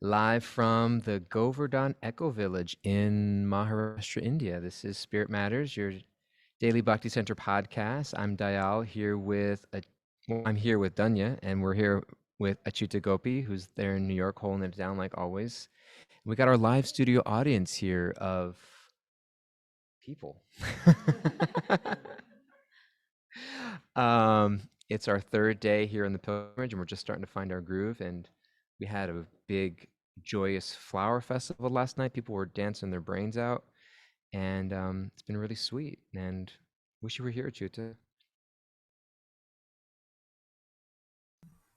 live from the Govardhan Echo Village in Maharashtra, India. This is Spirit Matters, your daily Bhakti Center podcast. I'm Dayal here with I'm here with Dhanya, and we're here with Acyuta Gopi, who's there in New York, holding it down like always. We got our live studio audience here of people. It's our third day here in the pilgrimage, and we're just starting to find our groove. And we had a big, joyous flower festival last night. People were dancing their brains out, and it's been really sweet. And wish you were here, Chuta.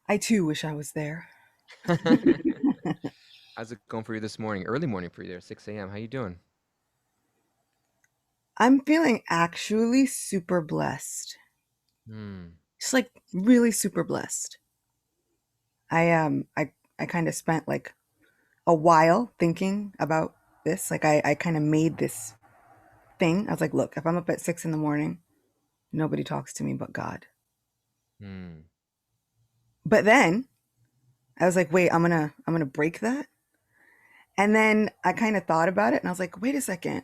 I too wish I was there. How's it going for you this morning? Early morning for you there, 6 a.m. How you doing? I'm feeling actually super blessed. Hmm. Just like really super blessed. I kind of spent like a while thinking about this. Like I kind of made this thing. I was like, look, if I'm up at 6 in the morning, nobody talks to me but God. Hmm. But then I was like, wait, I'm gonna break that. And then I kind of thought about it and I was like, wait a second.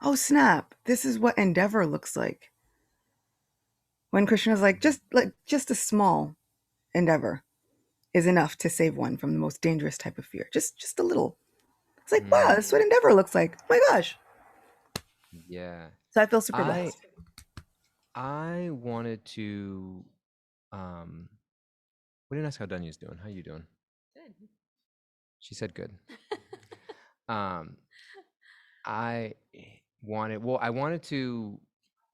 Oh snap. This is what endeavor looks like. When Krishna's like just a small endeavor is enough to save one from the most dangerous type of fear. Just a little. It's like, wow, Hmm. that's what endeavor looks like. Oh my gosh. Yeah. So I feel super I blessed. I wanted to um we didn't ask how Dunya's doing. How you doing? Good. She said good. Um, I I wanted to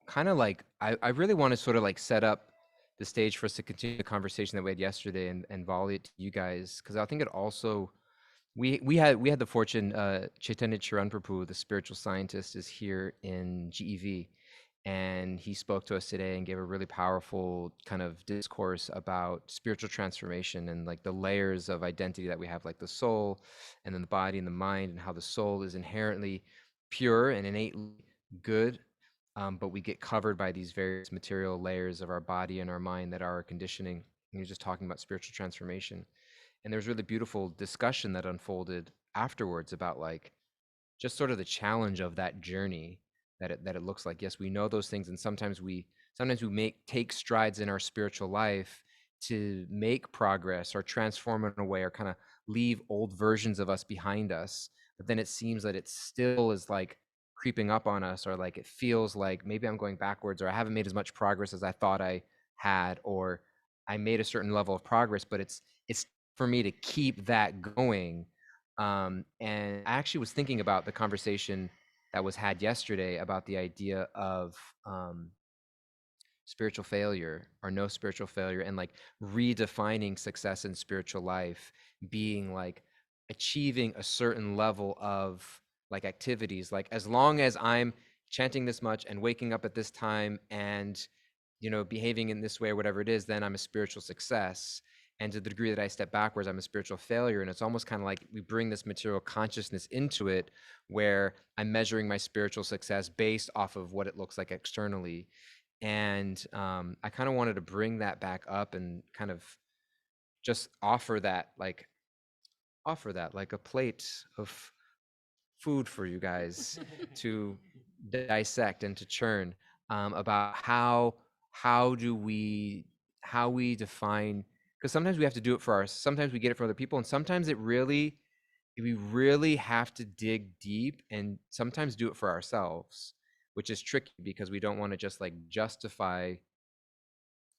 kind of like, I really want to sort of like set up the stage for us to continue the conversation that we had yesterday and volley it to you guys. Cause I think it also, we had the fortune, Chaitanya Charan Prabhu, the spiritual scientist, is here in GEV, and he spoke to us today and gave a really powerful kind of discourse about spiritual transformation and like the layers of identity that we have, like the soul and then the body and the mind, and how the soul is inherently pure and innately good, but we get covered by these various material layers of our body and our mind that are our conditioning. And you're just talking about spiritual transformation, and there was really beautiful discussion that unfolded afterwards about like just sort of the challenge of that journey, that it looks like, yes, we know those things, and sometimes we make take strides in our spiritual life to make progress or transform in a way or kind of leave old versions of us behind us, but then it seems that it still is like creeping up on us, or like it feels like maybe I'm going backwards, or I haven't made as much progress as I thought I had, or I made a certain level of progress, but it's for me to keep that going. And I actually was thinking about the conversation that was had yesterday about the idea of spiritual failure or no spiritual failure, and like redefining success in spiritual life being like achieving a certain level of like activities, like as long as I'm chanting this much and waking up at this time and behaving in this way or whatever it is, then I'm a spiritual success. And to the degree that I step backwards, I'm a spiritual failure. And it's almost kind of like we bring this material consciousness into it, where I'm measuring my spiritual success based off of what it looks like externally. And I kind of wanted to bring that back up and kind of just offer that like a plate of food for you guys to dissect and to churn, about how do we how we define, because sometimes we have to do it for our sometimes we get it for other people, and sometimes we really have to dig deep and sometimes do it for ourselves, which is tricky because we don't want to just like justify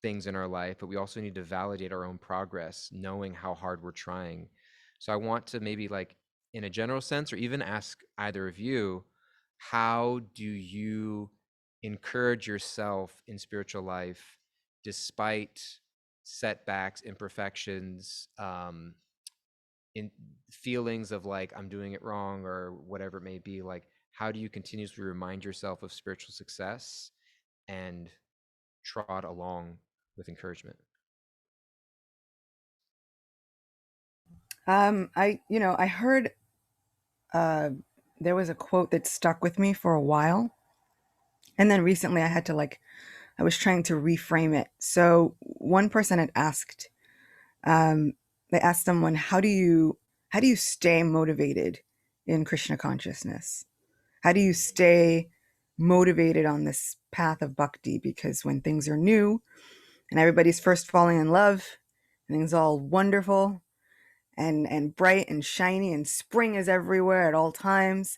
things in our life, but we also need to validate our own progress, knowing how hard we're trying. So I want to maybe like, in a general sense, or even ask either of you, how do you encourage yourself in spiritual life despite setbacks, imperfections, in feelings of like I'm doing it wrong or whatever it may be? Like, how do you continuously remind yourself of spiritual success and trot along with encouragement? I heard uh, there was a quote that stuck with me for a while, and then recently I had to like I was trying to reframe it. So one person had asked, um, they asked someone, how do you stay motivated in Krishna consciousness? How do you stay motivated on this path of bhakti? Because when things are new and everybody's first falling in love, and things all wonderful and bright and shiny, and spring is everywhere at all times,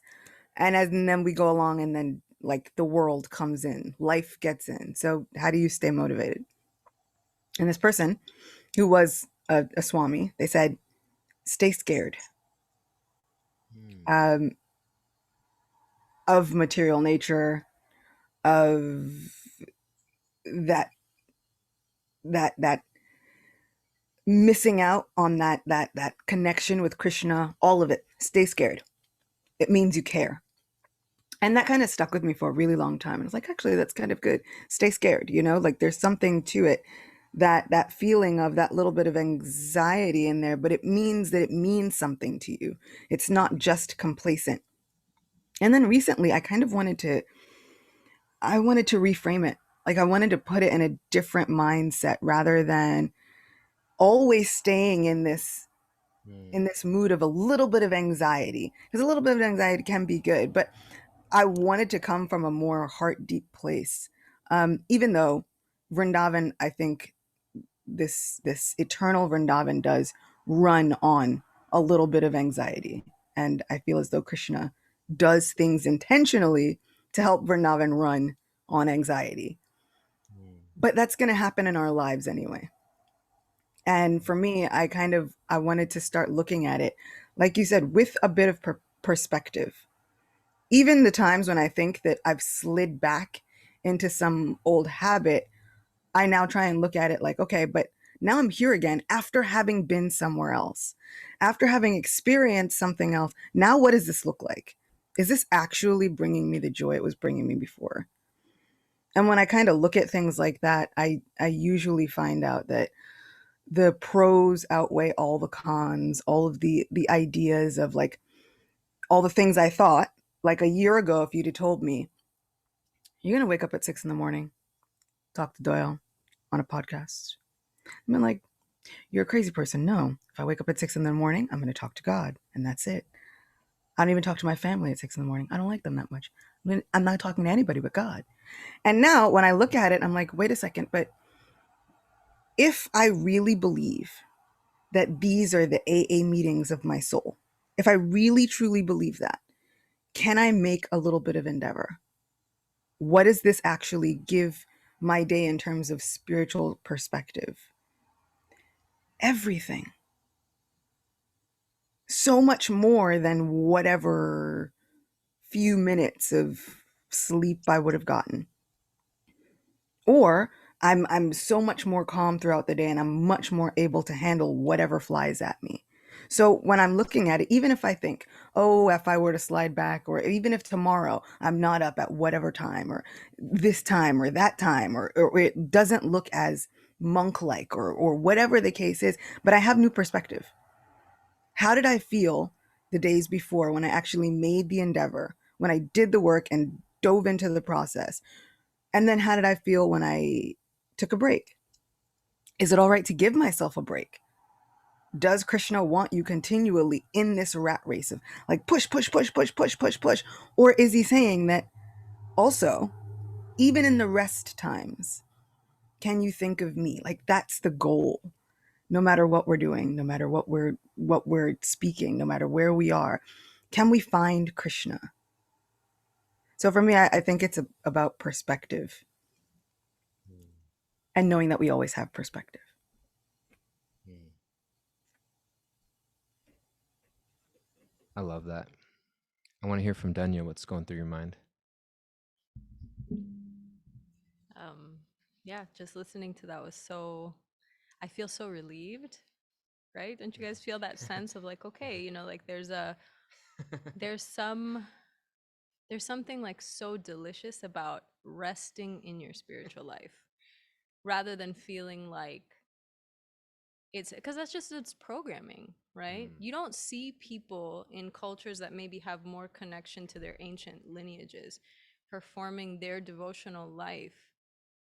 and then we go along, and then like the world comes in, life gets in. So how do you stay motivated? And this person who was a swami, they said, stay scared Mm. um, of material nature, of that that missing out on that connection with Krishna, all of it. Stay scared. It means you care. And that kind of stuck with me for a really long time. And I was like, actually, that's kind of good. Stay scared, like there's something to it. That feeling of that little bit of anxiety in there, but it means that it means something to you. It's not just complacent. And then recently I wanted to reframe it. Like I wanted to put it in a different mindset rather than always staying Mm. in this mood of a little bit of anxiety, because a little bit of anxiety can be good, but I wanted to come from a more heart deep place. Even though Vrindavan, I think this eternal Vrindavan does run on a little bit of anxiety, and I feel as though Krishna does things intentionally to help Vrindavan run on anxiety. Mm. But that's going to happen in our lives anyway. And for me, I wanted to start looking at it, like you said, with a bit of perspective. Even the times when I think that I've slid back into some old habit, I now try and look at it like, okay, but now I'm here again after having been somewhere else, after having experienced something else. Now, what does this look like? Is this actually bringing me the joy it was bringing me before? And when I kind of look at things like that, I usually find out that the pros outweigh all the cons, all of the ideas of like all the things I thought. Like a year ago, if you'd have told me you're gonna wake up at 6 in the morning, talk to Doyle on a podcast, I mean, like, you're a crazy person. No, if I wake up at 6 in the morning, I'm gonna talk to God, and that's it. I don't even talk to my family at 6 in the morning. I don't like them that much. I'm not talking to anybody but God. And now when I look at it, I'm like, wait a second, but if I really believe that these are the AA meetings of my soul, if I really truly believe that, can I make a little bit of endeavor? What does this actually give my day in terms of spiritual perspective? Everything. So much more than whatever few minutes of sleep I would have gotten. Or I'm so much more calm throughout the day, and I'm much more able to handle whatever flies at me. So when I'm looking at it, even if I think, oh, if I were to slide back, or even if tomorrow I'm not up at whatever time, or this time, or that time, or it doesn't look as monk like, or whatever the case is, but I have new perspective. How did I feel the days before when I actually made the endeavor, when I did the work and dove into the process? And then how did I feel when I took a break? Is it all right to give myself a break? Does Krishna want you continually in this rat race of like push, push, push, push, push, push, push? Or is he saying that also, even in the rest times, can you think of me? Like that's the goal. No matter what we're doing, no matter what we're speaking, no matter where we are, can we find Krishna? So for me, I think it's about perspective Mm. and knowing that we always have perspective. Mm. I love that. I want to hear from Danya what's going through your mind. Um, yeah, just listening to that was so, I feel so relieved, right? Don't you guys feel that sense of like, okay, like there's some, there's something like so delicious about resting in your spiritual life rather than feeling like it's because that's just it's programming, right? Mm. You don't see people in cultures that maybe have more connection to their ancient lineages performing their devotional life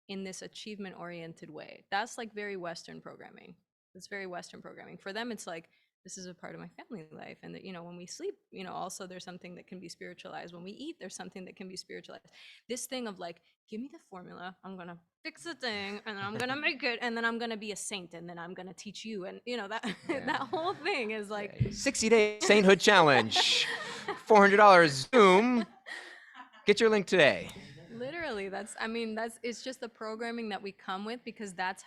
in this achievement oriented way. That's like very Western programming. It's very Western programming. For them, it's like This is a part of my family life. And that, you know, when we sleep, you know, also there's something that can be spiritualized. When we eat, there's something that can be spiritualized. This thing of like, give me the formula, I'm gonna fix the thing, and then I'm gonna make it, and then I'm gonna be a saint, and then I'm gonna teach you. And you know, that that whole thing is like 60-day sainthood challenge, $400 Zoom. Get your link today. literally, it's just the programming that we come with, because that's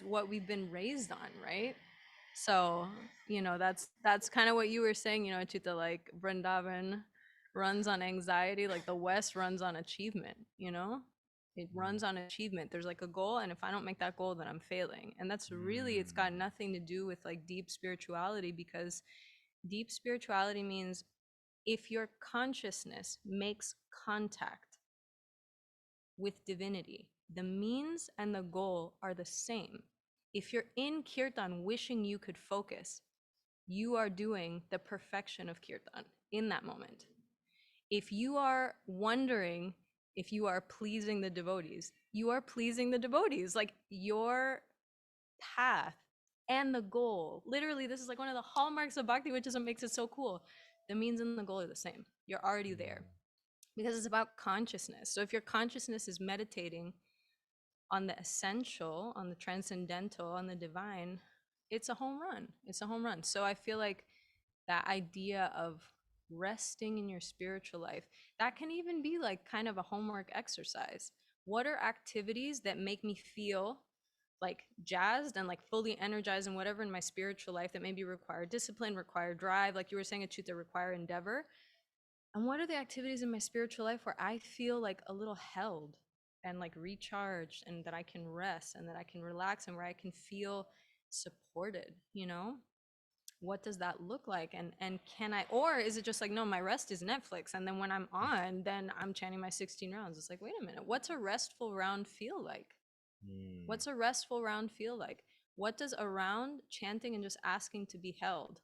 what we've been raised on, right? So, you know, that's kind of what you were saying, you know, Acyuta, like Vrindavan runs on anxiety, like the West runs on achievement, you know? It runs on achievement. There's like a goal, and if I don't make that goal, then I'm failing. And that's really, it's got nothing to do with like deep spirituality, because deep spirituality means if your consciousness makes contact with divinity, the means and the goal are the same. If you're in kirtan wishing you could focus, you are doing the perfection of kirtan in that moment. If you are wondering if you are pleasing the devotees, you are pleasing the devotees. Like your path and the goal, literally, this is like one of the hallmarks of bhakti, which is what makes it so cool. The means and the goal are the same. You're already there, because it's about consciousness. So if your consciousness is meditating on the essential, on the transcendental, on the divine, it's a home run. It's a home run. So I feel like that idea of resting in your spiritual life, that can even be like kind of a homework exercise. What are activities that make me feel like jazzed and like fully energized and whatever in my spiritual life that maybe require discipline, require drive, like you were saying, Acyuta, require endeavor? And what are the activities in my spiritual life where I feel like a little held and like recharged, and that I can rest and that I can relax, and where I can feel supported, you know? What does that look like? And can I, or is it just like, no, my rest is Netflix, and then when I'm on, then I'm chanting my 16 rounds? It's like, wait a minute, what's a restful round feel like? What's a restful round feel like? What does a round chanting and just asking to be held,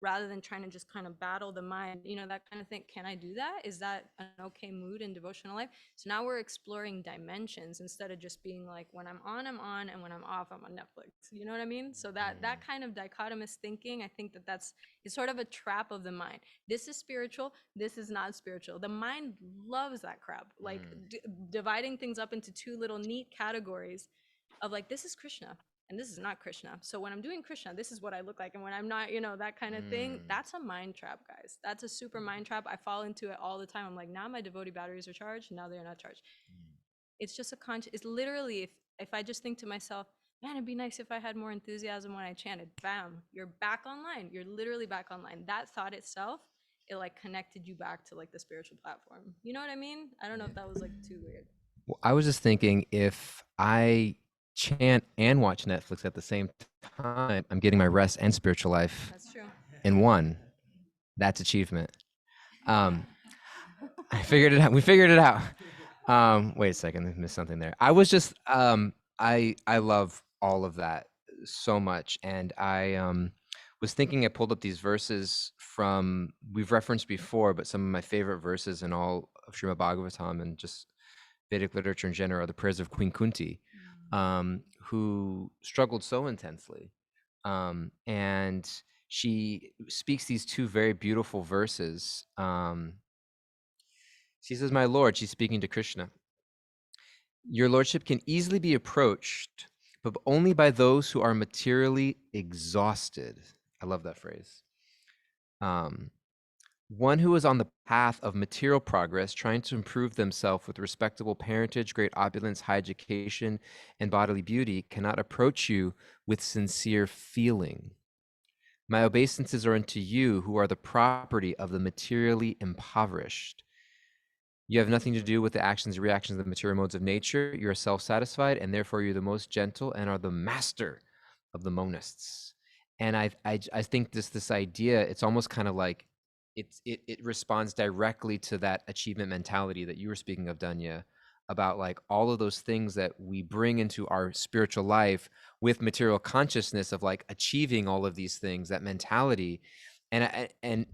rather than trying to just kind of battle the mind, you know, that kind of thing? Can I do that? Is that an okay mood in devotional life? So now we're exploring dimensions, instead of just being like, when I'm on, and when I'm off, I'm on Netflix. You know what I mean? So that kind of dichotomous thinking, I think that's it's sort of a trap of the mind. This is spiritual, this is not spiritual. The mind loves that crap, like dividing things up into two little neat categories of like, this is Krishna and this is not Krishna. So when I'm doing Krishna, this is what I look like. And when I'm not, you know, that kind of thing, that's a mind trap, guys. That's a super mind trap. I fall into it all the time. I'm like, now my devotee batteries are charged. Now they're not charged. It's just a it's literally, if I just think to myself, man, it'd be nice if I had more enthusiasm when I chanted, bam, you're back online. You're literally back online. That thought itself, it like connected you back to like the spiritual platform. You know what I mean? I don't know if that was like too weird. Well, I was just thinking, if I chant and watch Netflix at the same time, I'm getting my rest and spiritual life That's true. in one. That's achievement. I figured it out. We figured it out. Wait a second, I missed something there. I was just I love all of that so much, and I was thinking, I pulled up these verses from, we've referenced before, but some of my favorite verses in all of Srimad Bhagavatam and just Vedic literature in general are the prayers of Queen Kunti, who struggled so intensely, and she speaks these two very beautiful verses. She says, "My Lord," she's speaking to Krishna, "your lordship can easily be approached, but only by those who are materially exhausted." I love that phrase. One who is on the path of material progress, trying to improve themselves with respectable parentage, great opulence, high education, and bodily beauty, cannot approach you with sincere feeling. My obeisances are unto you, who are the property of the materially impoverished. You have nothing to do with the actions and reactions of the material modes of nature. You are self-satisfied, and therefore you're the most gentle and are the master of the monists. And I think this idea, it's almost kind of like it responds directly to that achievement mentality that you were speaking of, Dhanya, about like all of those things that we bring into our spiritual life with material consciousness of like achieving all of these things, that mentality. And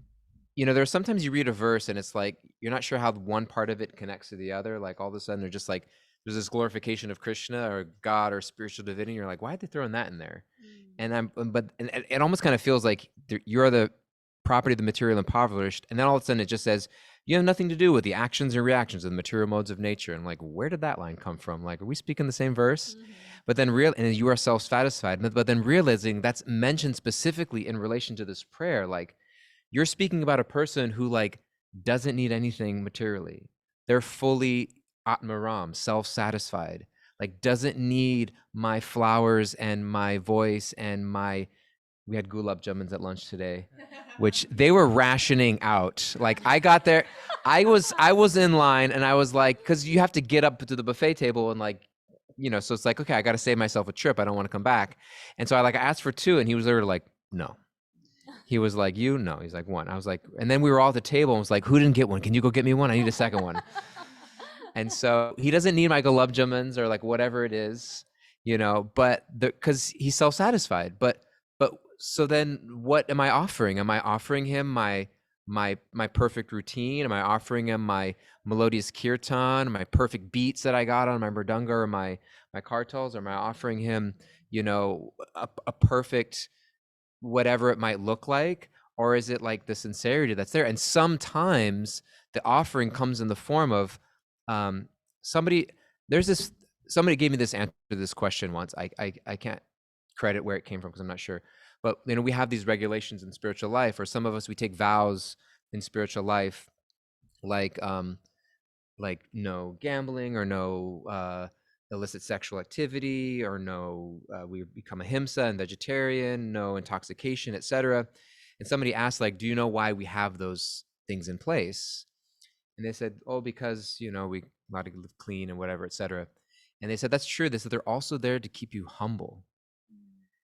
you know, there's sometimes you read a verse and it's like you're not sure how one part of it connects to the other. Like all of a sudden they're just like there's this glorification of Krishna or God or spiritual divinity. You're like, why are they throwing that in there? And it almost kind of feels like you're the property of the material impoverished, and then all of a sudden it just says you have nothing to do with the actions and reactions of the material modes of nature. And like, where did that line come from? Like, are we speaking the same verse? But then and you are self-satisfied. But then realizing that's mentioned specifically in relation to this prayer, like you're speaking about a person who like doesn't need anything materially. They're fully atmaram, self-satisfied, like doesn't need my flowers and my voice and my, we had gulab jammuns at lunch today, which they were rationing out. Like I got there, I was in line and I was like, because you have to get up to the buffet table and like, so it's like, okay, I got to save myself a trip. I don't want to come back. And so I asked for 2 and he was literally like, no. He was like, you? No. He's like, 1. I was like, and then we were all at the table and was like, who didn't get one? Can you go get me one? I need a second one. And so he doesn't need my gulab jammuns or like whatever it is, but because he's self-satisfied. But so then what am I offering? Am I offering him my perfect routine? Am I offering him my melodious kirtan, my perfect beats that I got on my mridanga or my kartals? Or am I offering him, a perfect whatever it might look like? Or is it like the sincerity that's there? And sometimes the offering comes in the form of somebody gave me this answer to this question once. I can't credit where it came from because I'm not sure. But we have these regulations in spiritual life, or some of us, we take vows in spiritual life, like no gambling or no illicit sexual activity, or no we become ahimsa and vegetarian, no intoxication, etc. And somebody asked, like, do you know why we have those things in place? And they said, oh, because we got to live clean and whatever, etc. And they said, that's true. They said they're also there to keep you humble,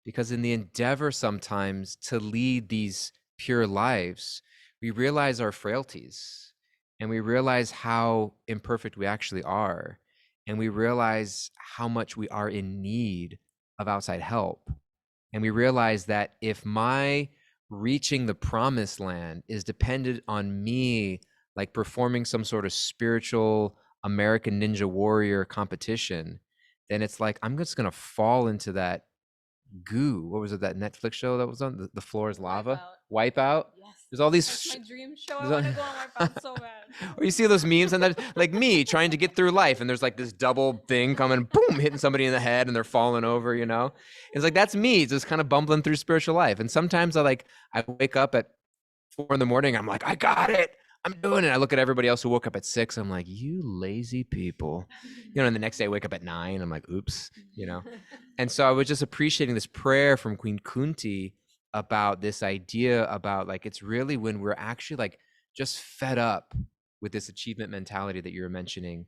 because in the endeavor sometimes to lead these pure lives, we realize our frailties and we realize how imperfect we actually are. And we realize how much we are in need of outside help. And we realize that if my reaching the promised land is dependent on me, like performing some sort of spiritual American Ninja Warrior competition, then it's like, I'm just going to fall into that goo. What was it, that Netflix show that was on? The floor is lava. Wipeout. Yes. There's all these. That's my dream show. I want to go on Wipeout so bad. Or you see those memes and then like me trying to get through life, and there's like this double thing coming, boom, hitting somebody in the head, and they're falling over. It's like that's me, just kind of bumbling through spiritual life. And sometimes I wake up at 4 a.m. I'm like, I got it. I'm doing it. I look at everybody else who woke up at 6. I'm like, you lazy people. And the next day I wake up at 9. I'm like, oops, And so I was just appreciating this prayer from Queen Kunti about this idea about like, it's really when we're actually like just fed up with this achievement mentality that you were mentioning,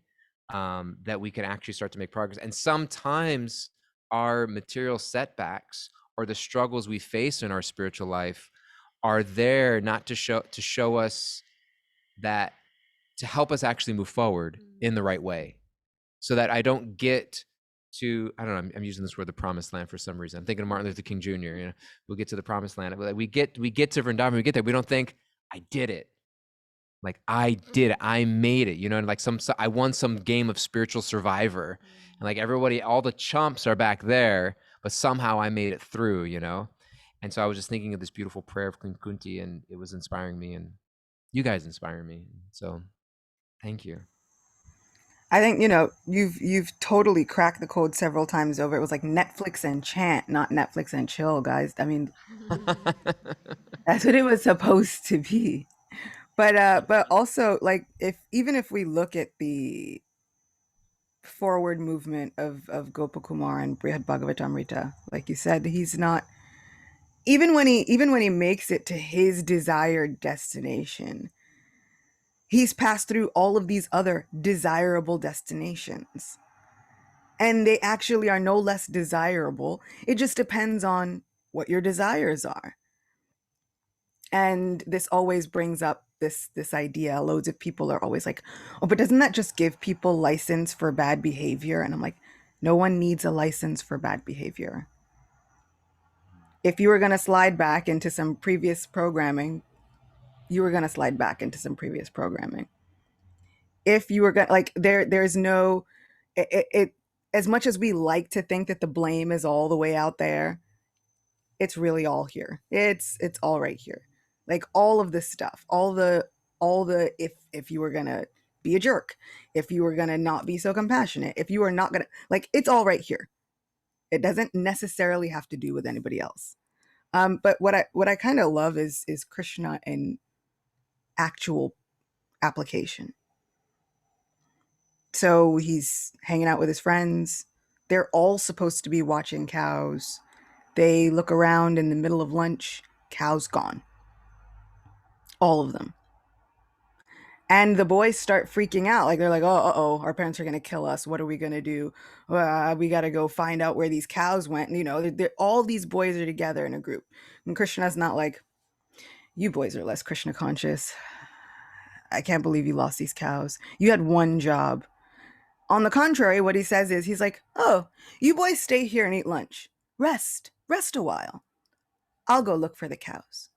that we can actually start to make progress. And sometimes our material setbacks or the struggles we face in our spiritual life are there not to show us that, to help us actually move forward in the right way, so that I don't get to, I don't know, I'm using this word, the promised land, for some reason. I'm thinking of Martin Luther King Jr. We'll get to the promised land. We get to Vrindavan, we get there, we don't think, I did it. Like I did it, I made it, and like I won some game of spiritual survivor, and like everybody, all the chumps are back there, but somehow I made it through, And so I was just thinking of this beautiful prayer of Queen Kunti, and it was inspiring me, and you guys inspire me. So thank you. I think, you've totally cracked the code several times over. It was like Netflix and chant, not Netflix and chill, guys. I mean, that's what it was supposed to be. But also, like, even if we look at the forward movement of Gopakumar and Brihad Bhagavatamrita, like you said, he's not, even when he makes it to his desired destination, he's passed through all of these other desirable destinations. And they actually are no less desirable. It just depends on what your desires are. And this always brings up this idea. Loads of people are always like, oh, but doesn't that just give people license for bad behavior? And I'm like, no one needs a license for bad behavior. If you were going to slide back into some previous programming, you were going to slide back into some previous programming. If you were going, like, there's no, it as much as we like to think that the blame is all the way out there, it's really all here. It's all right here. Like all of this stuff, all the if you were gonna be a jerk, if you were gonna not be so compassionate, if you were not gonna, like, it's all right here. It doesn't necessarily have to do with anybody else. But what I kind of love is Krishna in actual application. So he's hanging out with his friends. They're all supposed to be watching cows. They look around in the middle of lunch. Cows gone. All of them. And the boys start freaking out. Like, they're like, oh, our parents are going to kill us. What are we going to do? We got to go find out where these cows went. And, you know, all these boys are together in a group. And Krishna's not like, you boys are less Krishna conscious. I can't believe you lost these cows. You had one job. On the contrary, what he says is, he's like, oh, you boys stay here and eat lunch. Rest a while. I'll go look for the cows.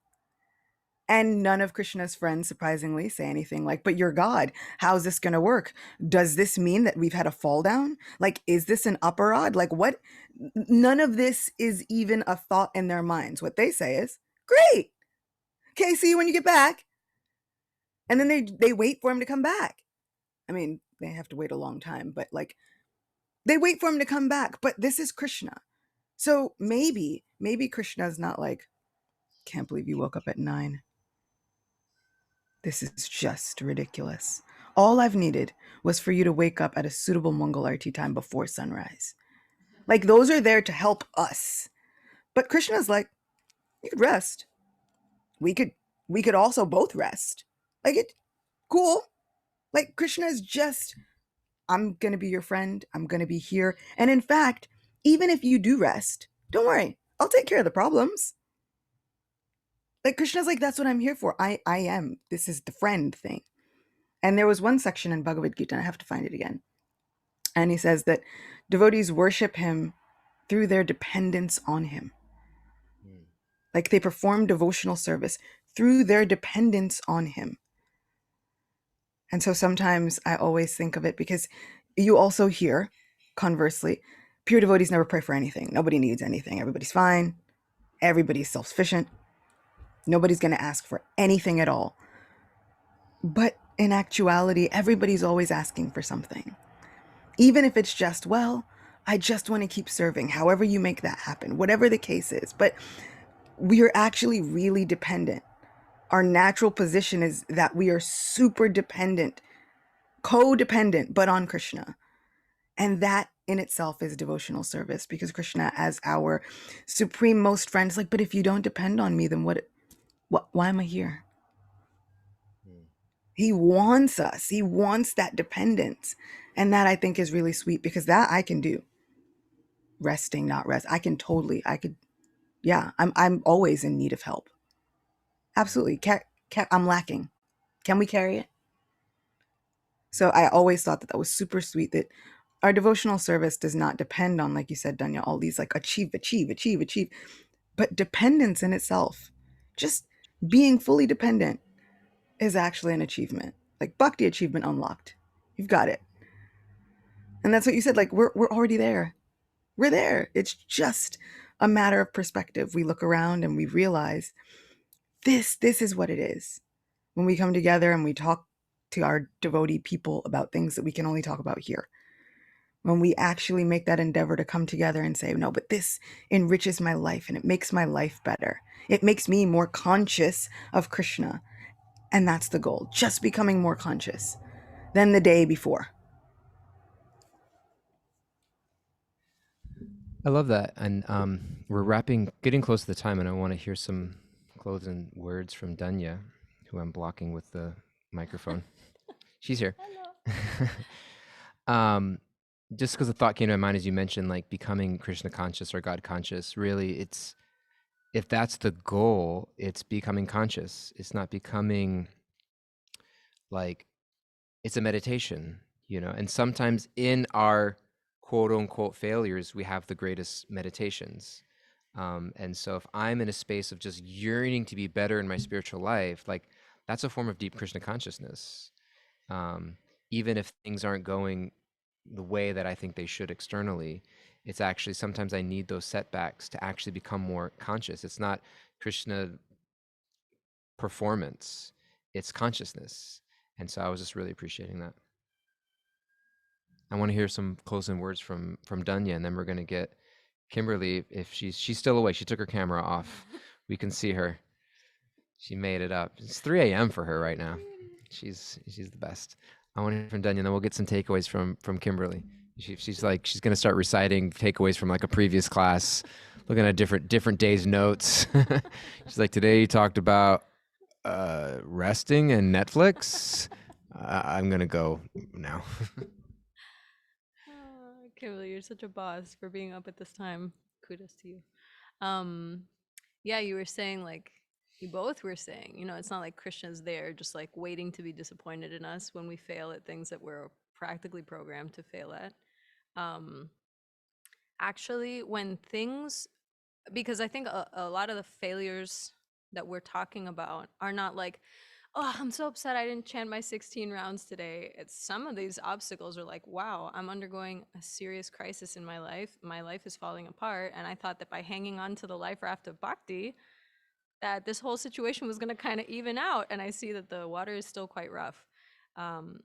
And none of Krishna's friends, surprisingly, say anything like, but you're God. How's this going to work? Does this mean that we've had a fall down? Like, is this an aparad? Like, what? None of this is even a thought in their minds. What they say is, great. Okay, see you when you get back. And then they wait for him to come back. I mean, they have to wait a long time, but like, they wait for him to come back. But this is Krishna. So maybe Krishna's not like, can't believe you woke up at 9. This is just ridiculous. All I've needed was for you to wake up at a suitable Mongol Arti time before sunrise. Like, those are there to help us. But Krishna's like, you could rest. We could also both rest. Like, it, cool. Like, Krishna is just, I'm going to be your friend. I'm going to be here. And in fact, even if you do rest, don't worry. I'll take care of the problems. Like, Krishna's like, that's what I'm here for. I am. This is the friend thing. And there was one section in Bhagavad Gita, and I have to find it again. And he says that devotees worship him through their dependence on him. Like, they perform devotional service through their dependence on him. And so sometimes I always think of it, because you also hear, conversely, pure devotees never pray for anything. Nobody needs anything. Everybody's fine. Everybody's self-sufficient. Nobody's going to ask for anything at all. But in actuality, everybody's always asking for something. Even if it's just, well, I just want to keep serving, however you make that happen, whatever the case is. But we are actually really dependent. Our natural position is that we are super dependent, codependent, but on Krishna. And that in itself is devotional service, because Krishna, as our supreme most friend, is like, but if you don't depend on me, then why am I here? He wants us. He wants that dependence. And that, I think, is really sweet, because that I can do. Resting, not rest. I'm always in need of help. Absolutely. I'm lacking. Can we carry it? So I always thought that was super sweet, that our devotional service does not depend on, like you said, Dhanya, all these like achieve. But dependence in itself, just being fully dependent, is actually an achievement. Like bhakti achievement unlocked. You've got it. And that's what you said, like we're already there. We're there. It's just a matter of perspective. We look around and we realize this is what it is. When we come together and we talk to our devotee people about things that we can only talk about here. When we actually make that endeavor to come together and say, no, but this enriches my life and it makes my life better. It makes me more conscious of Krishna. And that's the goal, just becoming more conscious than the day before. I love that. And we're getting close to the time, and I want to hear some closing words from Dhanya, who I'm blocking with the microphone. She's here. Just because a thought came to my mind as you mentioned, like becoming Krishna conscious or God conscious, really, if that's the goal, it's becoming conscious. It's not becoming like, it's a meditation, and sometimes in our quote unquote failures, we have the greatest meditations. And so if I'm in a space of just yearning to be better in my spiritual life, like that's a form of deep Krishna consciousness. Even if things aren't going the way that I think they should externally. It's actually sometimes I need those setbacks to actually become more conscious. It's not Krishna performance, it's consciousness. And so I was just really appreciating that. I want to hear some closing words from Dhanya, and then we're going to get Kimberly, if she's still awake. She took her camera off. We can see her. She made it up. It's 3 a.m. for her right now. She's the best. I want to hear from Dhanya, and then we'll get some takeaways from Kimberly. She's gonna start reciting takeaways from like a previous class, looking at different days' notes. She's like, today you talked about resting and Netflix. I'm gonna go now. Kimberly, you're such a boss for being up at this time. Kudos to you. Um, yeah, you were saying, like, you both were saying, you know, it's not like Krishna's there just like waiting to be disappointed in us when we fail at things that we're practically programmed to fail at. Um, Actually, when things, because I think a lot of the failures that we're talking about are not like, oh, I'm so upset I didn't chant my 16 rounds today. It's some of these obstacles are like, wow, I'm undergoing a serious crisis in my life. My life is falling apart. And I thought that by hanging on to the life raft of bhakti, that this whole situation was going to kind of even out. And I see that the water is still quite rough. Um,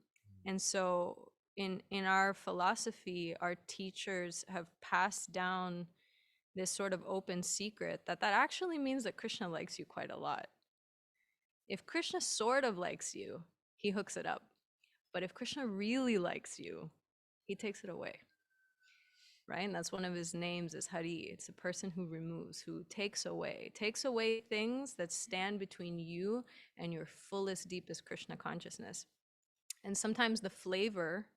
and so in our philosophy, our teachers have passed down this sort of open secret that actually means that Krishna likes you quite a lot. If Krishna sort of likes you, he hooks it up. But if Krishna really likes you, he takes it away. Right? And that's one of his names is Hari. It's a person who removes, who takes away things that stand between you and your fullest, deepest Krishna consciousness. And sometimes the flavor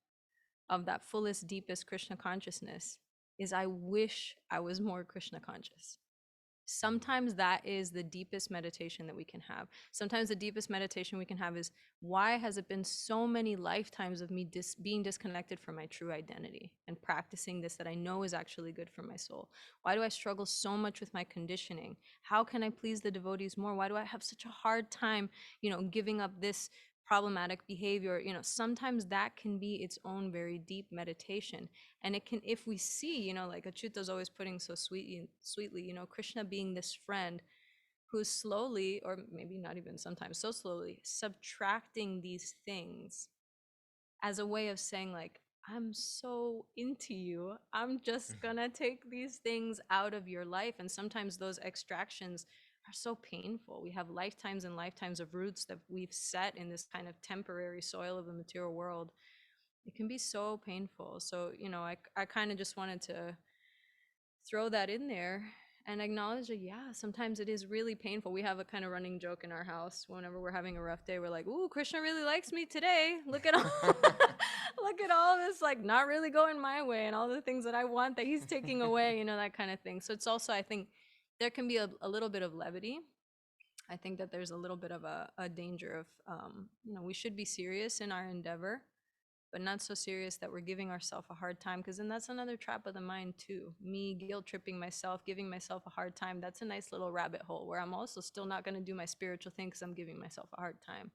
of that fullest, deepest Krishna consciousness is I wish I was more Krishna conscious. Sometimes that is the deepest meditation that we can have. Sometimes the deepest meditation we can have is, why has it been so many lifetimes of me being disconnected from my true identity and practicing this that I know is actually good for my soul? Why do I struggle so much with my conditioning? How can I please the devotees more? Why do I have such a hard time, giving up this problematic behavior? Sometimes that can be its own very deep meditation. And it can, if we see, like Acyuta's always putting so sweetly, Krishna being this friend who's slowly, or maybe not even sometimes so slowly, subtracting these things as a way of saying, like, I'm so into you. I'm just gonna take these things out of your life. And sometimes those extractions are so painful. We have lifetimes and lifetimes of roots that we've set in this kind of temporary soil of the material world. It can be so painful. So, I kind of just wanted to throw that in there and acknowledge that, yeah, sometimes it is really painful. We have a kind of running joke in our house. Whenever we're having a rough day, we're like, ooh, Krishna really likes me today. Look at all look at all this, like, not really going my way and all the things that I want that he's taking away, that kind of thing. So it's also, I think there can be a little bit of levity. I think that there's a little bit of a danger of, we should be serious in our endeavor, but not so serious that we're giving ourselves a hard time, because then that's another trap of the mind too. Me guilt tripping myself, giving myself a hard time, that's a nice little rabbit hole where I'm also still not going to do my spiritual thing because I'm giving myself a hard time.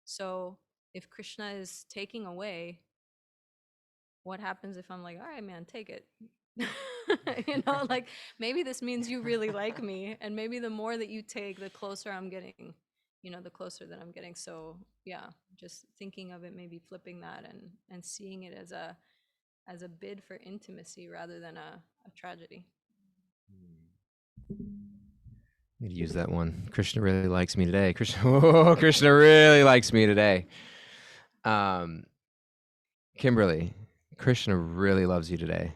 So if Krishna is taking away, what happens if I'm like, all right, man, take it? Like, maybe this means you really like me, and maybe the more that you take, the closer I'm getting, the closer that I'm getting. So yeah, just thinking of it, maybe flipping that and seeing it as a bid for intimacy rather than a tragedy. Need to use that one. Krishna really likes me today. Krishna really likes me today. Kimberly, Krishna really loves you today.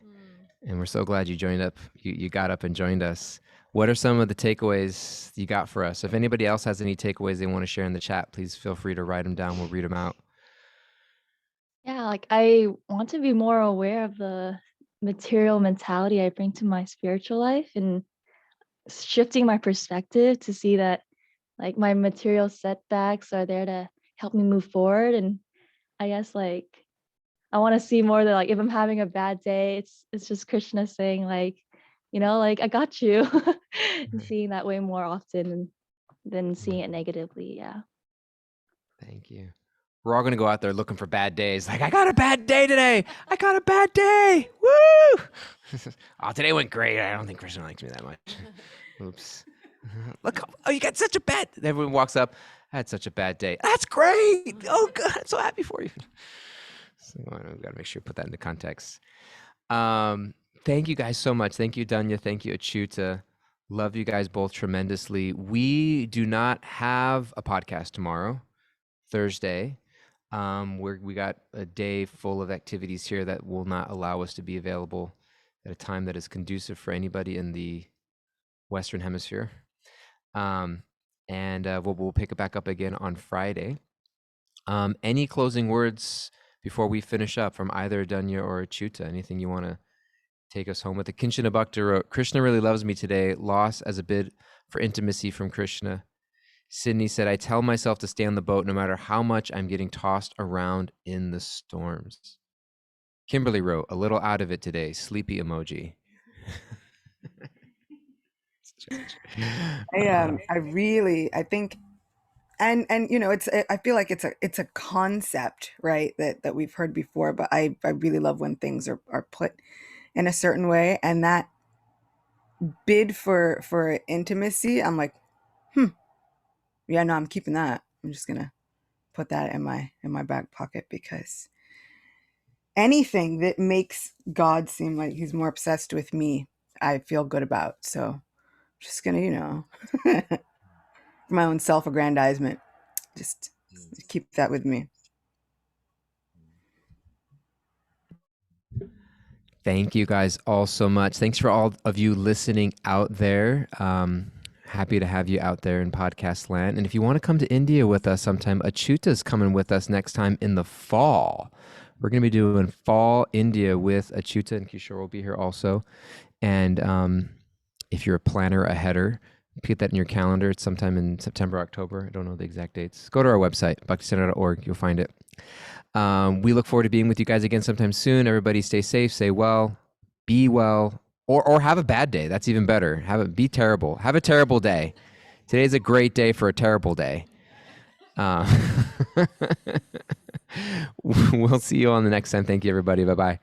And we're so glad you joined up. You got up and joined us. What are some of the takeaways you got for us? If anybody else has any takeaways they want to share in the chat, please feel free to write them down. We'll read them out. Yeah, like I want to be more aware of the material mentality I bring to my spiritual life and shifting my perspective to see that like my material setbacks are there to help me move forward. And I guess like I want to see more that like if I'm having a bad day, it's just Krishna saying like, like I got you. And seeing that way more often than seeing it negatively. Yeah. Thank you. We're all going to go out there looking for bad days. Like, I got a bad day today. I got a bad day. Woo! Oh, today went great. I don't think Krishna likes me that much. Oops. Look, oh, you got such a bad. Everyone walks up. I had such a bad day. That's great. Oh, good. I'm so happy for you. So we've got to make sure you put that into context. Thank you guys so much. Thank you, Dhanya. Thank you, Acyuta. Love you guys both tremendously. We do not have a podcast tomorrow, Thursday. We got a day full of activities here that will not allow us to be available at a time that is conducive for anybody in the Western Hemisphere. We'll pick it back up again on Friday. Any closing words before we finish up from either Dhanya or Acyuta? Anything you want to take us home with? The Kinshana Bhakta wrote, Krishna really loves me today, lost as a bid for intimacy from Krishna. Sydney said, I tell myself to stay on the boat no matter how much I'm getting tossed around in the storms. Kimberly wrote, a little out of it today, sleepy emoji. I think, and you know, I feel like it's a concept, right, that we've heard before, but I really love when things are put in a certain way, and that bid for intimacy, I'm like, yeah, no, I'm keeping that. I'm just gonna put that in my back pocket, because anything that makes God seem like he's more obsessed with me, I feel good about. So I'm just gonna, you know, for my own self-aggrandizement, just keep that with me. Thank you guys all so much. Thanks for all of you listening out there. Happy to have you out there in podcast land. And if you want to come to India with us sometime, Acyuta's coming with us next time in the fall. We're going to be doing fall India with Acyuta, and Kishore will be here also. And if you're a planner, a header, put that in your calendar. It's sometime in September, October. I don't know the exact dates. Go to our website, bhakticenter.org. You'll find it. We look forward to being with you guys again sometime soon. Everybody stay safe, stay well, be well, or have a bad day. That's even better. Be terrible. Have a terrible day. Today's a great day for a terrible day. We'll see you on the next time. Thank you, everybody. Bye-bye.